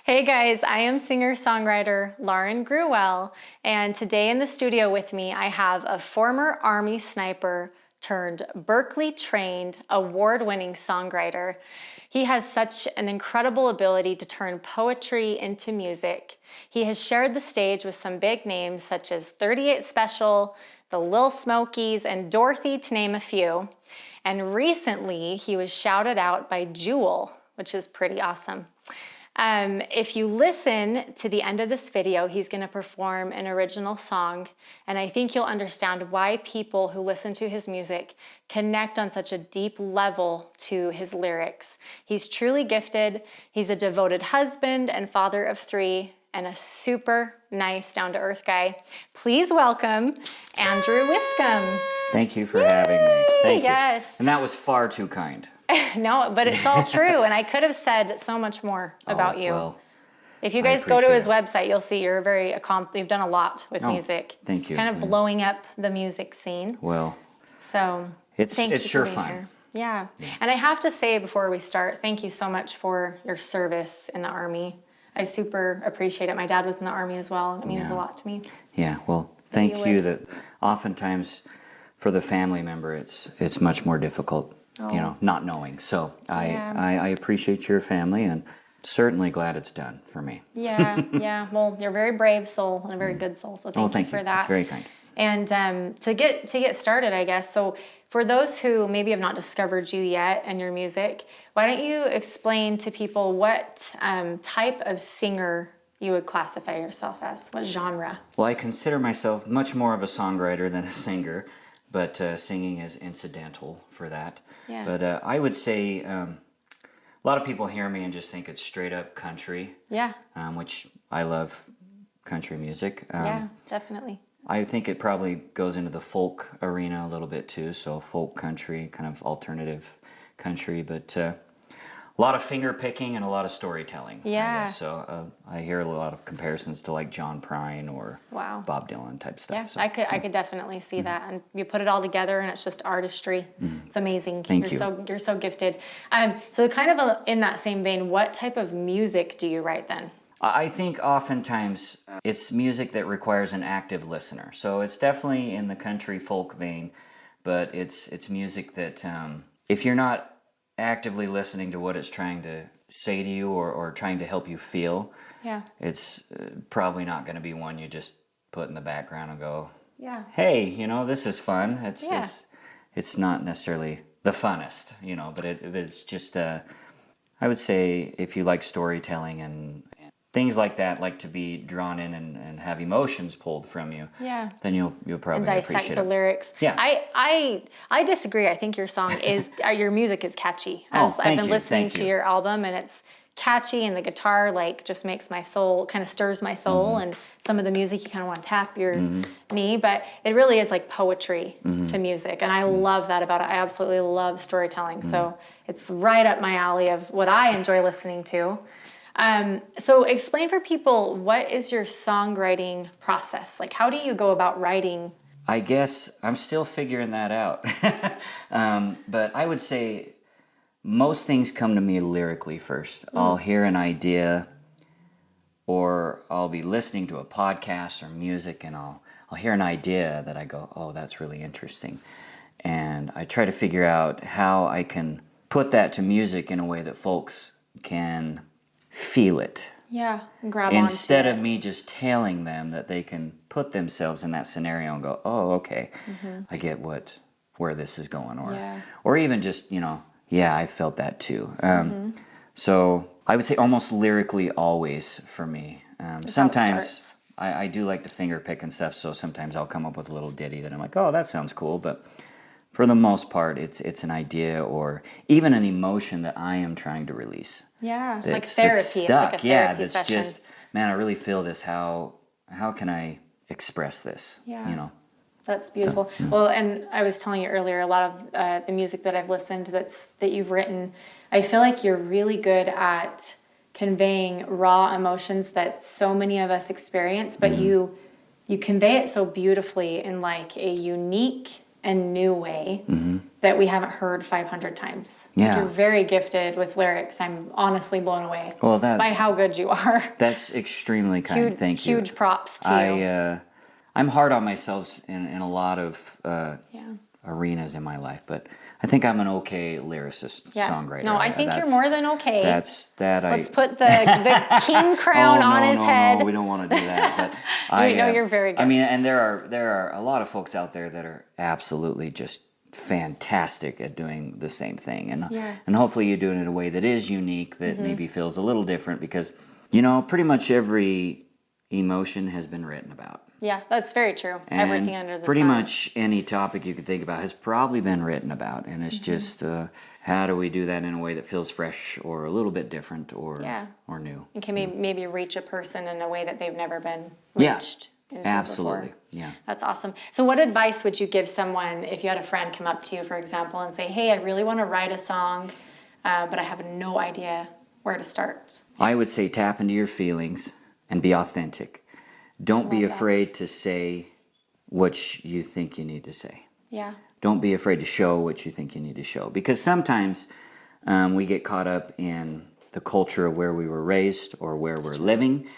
Hey guys, I am singer-songwriter Lauren Gruwell, and today in the studio with me I have a former Army sniper turned Berkeley-trained award-winning songwriter. He has such an incredible ability to turn poetry into music. He has shared the stage with some big names such as 38 Special, the Lil Smokies, and Dorothy, to name a few. And recently he was shouted out by Jewel, which is pretty awesome. If you listen to the end of this video, he's going to perform an original song, and I think you'll understand why people who listen to his music connect on such a deep level to his lyrics. He's truly gifted. He's a devoted husband and father of 3, and a super nice, down-to-earth guy. Please welcome Andrew Wiscombe. Thank you for having me. Thank you. Yes. And that was far too kind. No, but it's all true, and I could have said so much more about you. Well, if you guys go to his website, you'll see you're very accomplished. You've done a lot with music. Thank you. Kind of blowing up the music scene. Well, so it's sure fun. Here. Yeah. And I have to say before we start, thank you so much for your service in the Army. I super appreciate it. My dad was in the Army as well, and it means a lot to me. Yeah. Well, thank you. That oftentimes for the family member, it's much more difficult. You know, not knowing. So I appreciate your family, and certainly glad it's done for me. Yeah. Well, you're a very brave soul and a very good soul. So thank you for that. It's very kind. And to get started, I guess. So for those who maybe have not discovered you yet and your music, why don't you explain to people what type of singer you would classify yourself as? What genre? Well, I consider myself much more of a songwriter than a singer, but singing is incidental for that. Yeah. But I would say a lot of people hear me and just think it's straight up country. Yeah. Which I love country music. Yeah, definitely. I think it probably goes into the folk arena a little bit too. So folk country, kind of alternative country, but a lot of finger picking and a lot of storytelling. Yeah. I guess. So I hear a lot of comparisons to like John Prine or Bob Dylan type stuff. Yeah, so. I could definitely see that, and you put it all together, and it's just artistry. It's amazing. Thank you. You're so gifted. So kind of in that same vein, what type of music do you write then? I think oftentimes it's music that requires an active listener. So it's definitely in the country folk vein, but it's music that if you're not actively listening to what it's trying to say to you or trying to help you feel, it's probably not going to be one you just put in the background and go, hey, you know, this is fun. It's not necessarily the funnest, you know, but it's just I would say if you like storytelling and things like that, like to be drawn in and have emotions pulled from you, then you'll probably dissect appreciate the it. lyrics. Yeah. I disagree. I think your song is your music is catchy. I've been listening to your album, and it's catchy, and the guitar like just makes my soul, kind of stirs my soul, and some of the music you kind of want to tap your knee, but it really is like poetry to music, and I love that about it. I absolutely love storytelling, so it's right up my alley of what I enjoy listening to. So explain for people, what is your songwriting process? Like, how do you go about writing? I guess I'm still figuring that out. But I would say most things come to me lyrically first. I'll hear an idea, or I'll be listening to a podcast or music, and I'll hear an idea that I go, oh, that's really interesting. And I try to figure out how I can put that to music in a way that folks can feel it. Yeah, and grab onto it. Instead of me just telling them that they can put themselves in that scenario and go, oh, okay, I get where this is going. Or even just, you know, I felt that too. So I would say almost lyrically always for me. Sometimes I do like to finger pick and stuff, so sometimes I'll come up with a little ditty that I'm like, oh, that sounds cool, but for the most part, it's an idea or even an emotion that I am trying to release. Yeah, like therapy. It's stuck. It's like a therapy that's session. Just, man, I really feel this. How can I express this? Yeah. You know? That's beautiful. So, well, and I was telling you earlier, a lot of the music that I've listened to that you've written, I feel like you're really good at conveying raw emotions that so many of us experience, but you convey it so beautifully in like a unique a new way that we haven't heard 500 times. Yeah. You're very gifted with lyrics. I'm honestly blown away by how good you are. That's extremely kind. Thank you. Huge props to you. I'm hard on myself in a lot of arenas in my life, but I think I'm an okay lyricist, songwriter. No, I think you're more than okay. Let's put the king crown on his head. No, we don't want to do that. But you're very good. I mean, and there are a lot of folks out there that are absolutely just fantastic at doing the same thing, and hopefully you do it in a way that is unique, that maybe feels a little different, because pretty much every emotion has been written about. Yeah, that's very true. And everything under the pretty sun. much any topic you could think about has probably been written about, and it's just how do we do that in a way that feels fresh or a little bit different or new. And can maybe reach a person in a way that they've never been reached into absolutely. before. Yeah. That's awesome. So what advice would you give someone if you had a friend come up to you, for example, and say, hey, I really want to write a song, but I have no idea where to start? I would say tap into your feelings and be authentic. Don't be afraid to say what you think you need to say. Yeah. Don't be afraid to show what you think you need to show. Because sometimes we get caught up in the culture of where we were raised or where we're living,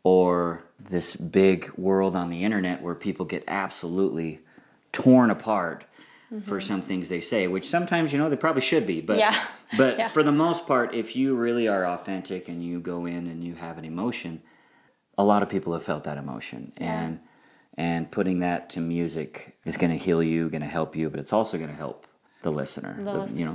or this big world on the internet where people get absolutely torn apart for some things they say, which sometimes, they probably should be. But, for the most part, if you really are authentic and you go in and you have an emotion, a lot of people have felt that emotion, and putting that to music is going to heal you, going to help you, but it's also going to help the listener.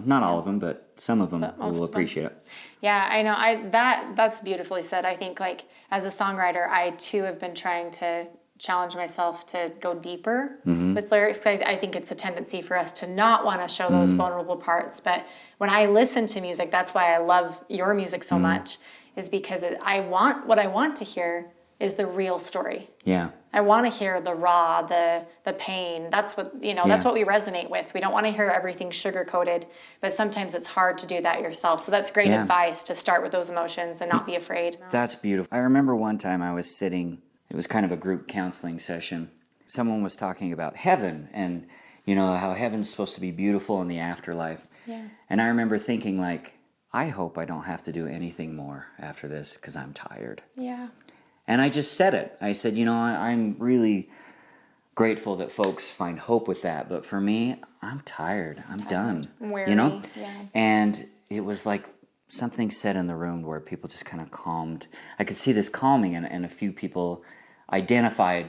Not all of them, but some of them will appreciate it. Yeah, I know. That's beautifully said. I think, like, as a songwriter, I too have been trying to challenge myself to go deeper with lyrics. 'Cause I think it's a tendency for us to not want to show those vulnerable parts. But when I listen to music, that's why I love your music so much, is because what I want to hear is the real story. Yeah. I want to hear the raw, the pain. That's what that's what we resonate with. We don't want to hear everything sugar coated, but sometimes it's hard to do that yourself. So that's great advice, to start with those emotions and not be afraid. That's beautiful. I remember one time I was sitting, it was kind of a group counseling session. Someone was talking about heaven and how heaven's supposed to be beautiful in the afterlife. Yeah. And I remember thinking, like, I hope I don't have to do anything more after this because I'm tired. Yeah. And I just said it. I said, I'm really grateful that folks find hope with that. But for me, I'm tired. I'm done. Weary. Yeah. And it was like something said in the room where people just kind of calmed. I could see this calming, and a few people identified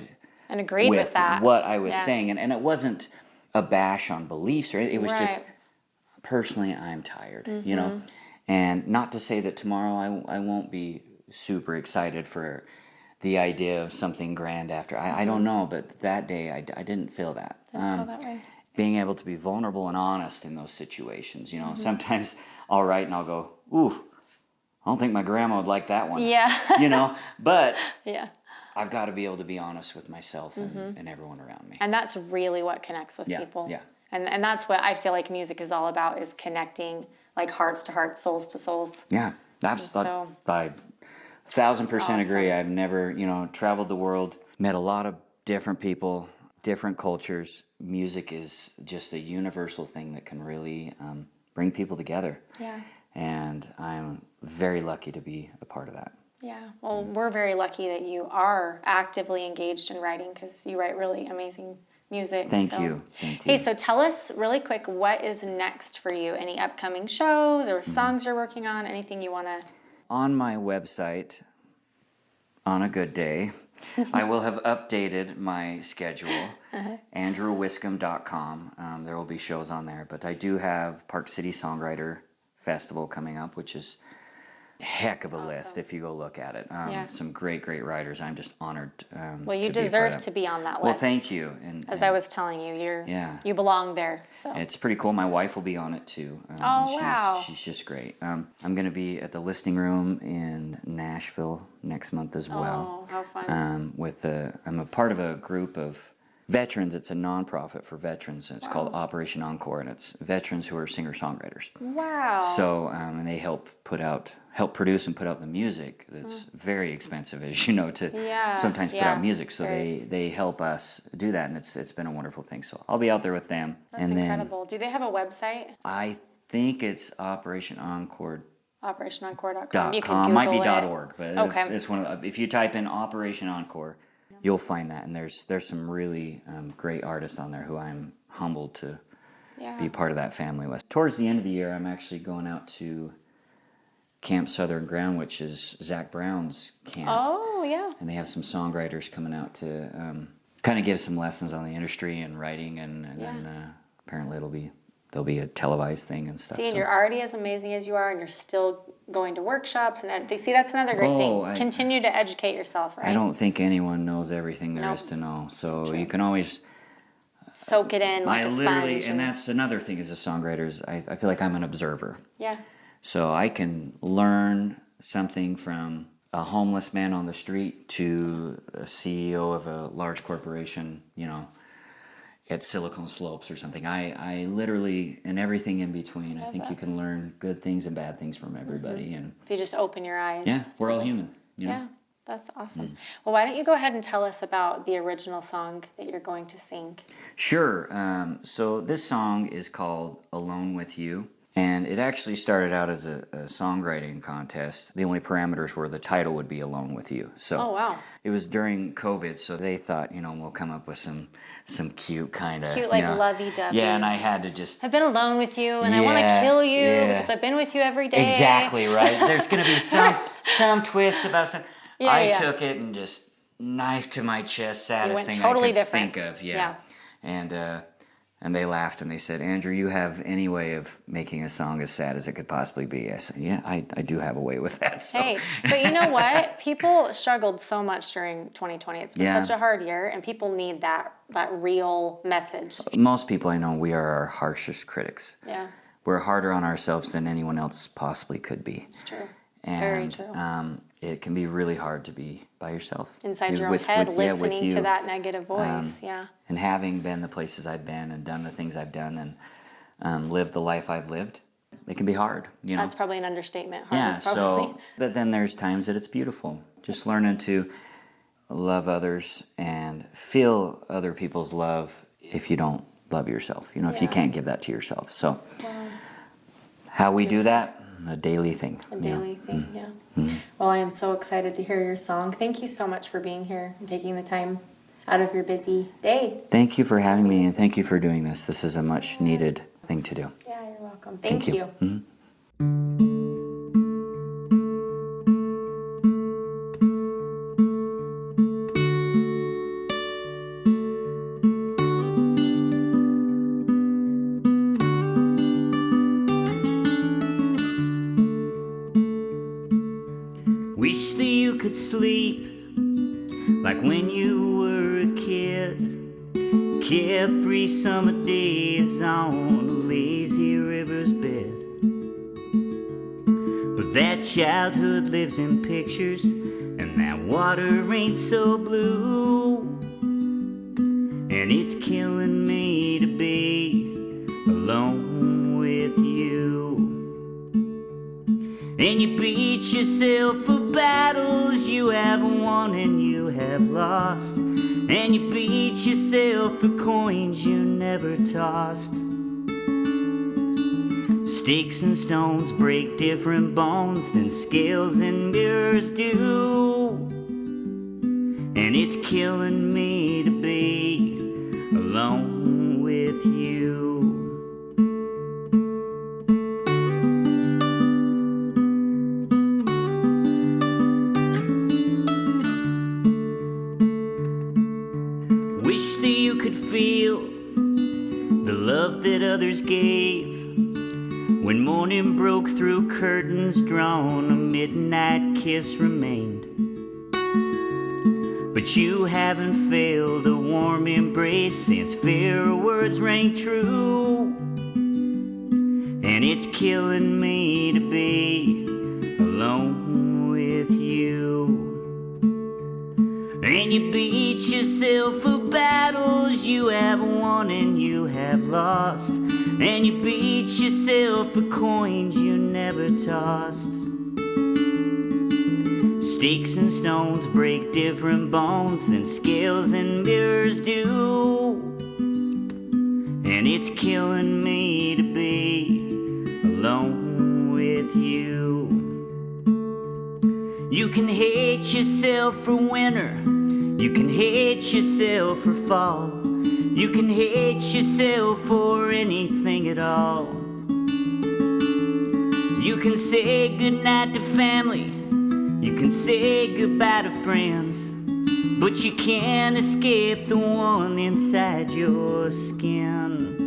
and agreed with that. What I was saying. And it wasn't a bash on beliefs or anything. It was just, personally, I'm tired, And not to say that tomorrow I won't be super excited for the idea of something grand after. I don't know, but that day I didn't feel that. Didn't feel that way. Being able to be vulnerable and honest in those situations, sometimes I'll write and I'll go, ooh, I don't think my grandma would like that one. Yeah. But yeah. I've got to be able to be honest with myself and everyone around me. And that's really what connects with people. Yeah. And that's what I feel like music is all about, is connecting, like, hearts to hearts, souls to souls. Yeah. I 1,000% agree. I've never, traveled the world, met a lot of different people, different cultures. Music is just a universal thing that can really bring people together. Yeah. And I'm very lucky to be a part of that. Yeah. Well, we're very lucky that you are actively engaged in writing, because you write really amazing music. Thank you. Hey, so tell us really quick, what is next for you? Any upcoming shows or songs you're working on? Anything you want to... On my website, on a good day, I will have updated my schedule, andrewwiscombe.com. There will be shows on there, but I do have Park City Songwriter Festival coming up, which is a heck of a list if you go look at it. Some great writers. I'm just honored well, you deserve to be on that list. Well, thank you. As I was telling you, you belong there. So it's pretty cool. My wife will be on it too. Wow. She's just great. I'm going to be at the Listening Room in Nashville next month as well. Oh, how fun. I'm a part of a group of veterans. It's a nonprofit for veterans, and it's called Operation Encore, and it's veterans who are singer-songwriters. Wow. So, and they help produce and put out the music. That's very expensive, as you know, to sometimes put out music. So they help us do that, and it's been a wonderful thing. So I'll be out there with them. That's incredible. Do they have a website? I think it's Operation Encore. OperationEncore.com. You can Google might be it. .org, but it's one of the, if you type in Operation Encore, you'll find that, and there's some really great artists on there who I'm humbled to be part of that family with. Towards the end of the year, I'm actually going out to Camp Southern Ground, which is Zach Brown's camp. Oh, yeah. And they have some songwriters coming out to kind of give some lessons on the industry and writing, and then apparently there'll be a televised thing and stuff. See, and you're already as amazing as you are, and you're still going to workshops, and see, that's another great thing. Continue to educate yourself, right? I don't think anyone knows everything there is to know, so you can always soak it in like a sponge. And that's another thing as a songwriter is I feel like I'm an observer. Yeah. So I can learn something from a homeless man on the street to a CEO of a large corporation, at Silicon Slopes or something. I literally, and everything in between, I think you can learn good things and bad things from everybody. And if you just open your eyes. Yeah, we're all human. Yeah, that's awesome. Well, why don't you go ahead and tell us about the original song that you're going to sing? Sure. So this song is called Alone With You. And it actually started out as a songwriting contest. The only parameters were the title would be Alone With You. So it was during COVID, so they thought, we'll come up with some cute kind of... Cute, like lovey-dovey. Yeah, and I had to just... I've been alone with you, and I want to kill you because I've been with you every day. Exactly, right? There's going to be some twist about something. I took it and just knife to my chest, saddest thing totally I could different. think of. Yeah. And they laughed and they said, Andrew, you have any way of making a song as sad as it could possibly be? I said, yeah, I do have a way with that. So. Hey, but you know what? People struggled so much during 2020. It's been such a hard year, and people need that real message. Most people I know, we are our harshest critics. Yeah. We're harder on ourselves than anyone else possibly could be. It's true. And, very true. It can be really hard to be by yourself. Inside your own head, listening to that negative voice, And having been the places I've been and done the things I've done and lived the life I've lived, it can be hard, That's probably an understatement. But then there's times that it's beautiful. Just learning to love others and feel other people's love if you don't love yourself, if you can't give that to yourself. So how we do that, a daily thing. A daily thing, Mm-hmm. Well, I am so excited to hear your song. Thank you so much for being here and taking the time out of your busy day. Thank you for having me, and thank you for doing this. This is a much needed thing to do. Yeah, you're welcome. Thank you. Mm-hmm. Wish that you could sleep like when you were a kid, carefree summer days on a lazy river's bed. But that childhood lives in pictures, and that water ain't so blue, and it's killing me to be alone with you. And you beat yourself for battles you have won and you have lost, and you beat yourself for coins you never tossed. Sticks and stones break different bones than scales and mirrors do, and it's killing me to be alone with you. Wish that you could feel the love that others gave when morning broke through curtains drawn, a midnight kiss remained. But you haven't failed a warm embrace since fair words rang true, and it's killing me to be alone with you. And you beat yourself for battles battles you have won and you have lost, and you beat yourself for coins you never tossed. Sticks and stones break different bones than scales and mirrors do, and it's killing me to be alone with you. You can hate yourself for winter, you can hate yourself for fall, you can hate yourself for anything at all. You can say goodnight to family, you can say goodbye to friends, but you can't escape the one inside your skin.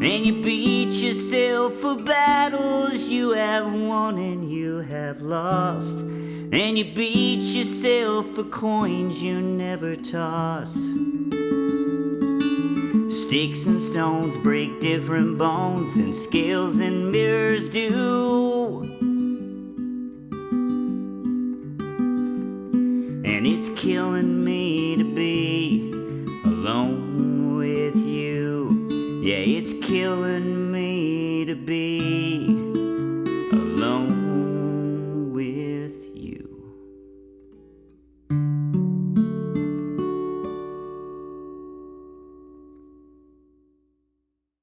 And you beat yourself for battles you have won and you have lost, and you beat yourself for coins you never tossed. Sticks and stones break different bones than scales and mirrors do, and it's killing me to be alone with you. Yeah, it's killing